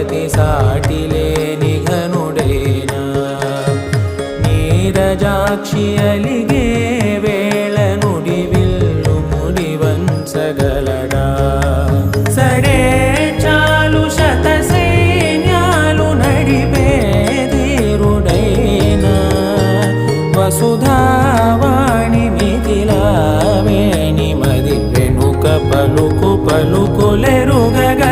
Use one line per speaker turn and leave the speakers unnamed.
పతి సాటి లేని ఘనుడైనా నీరజాక్షి అలిగే వేళ నుడి విల్లు ముడి వంచగలడా సడే చాలు శత సైన్యాలు నడిపే ధీరుడైనా వసుధావాణి మిథిలా వేణి మది వెనుక పలుకు పలుకులెరుగగా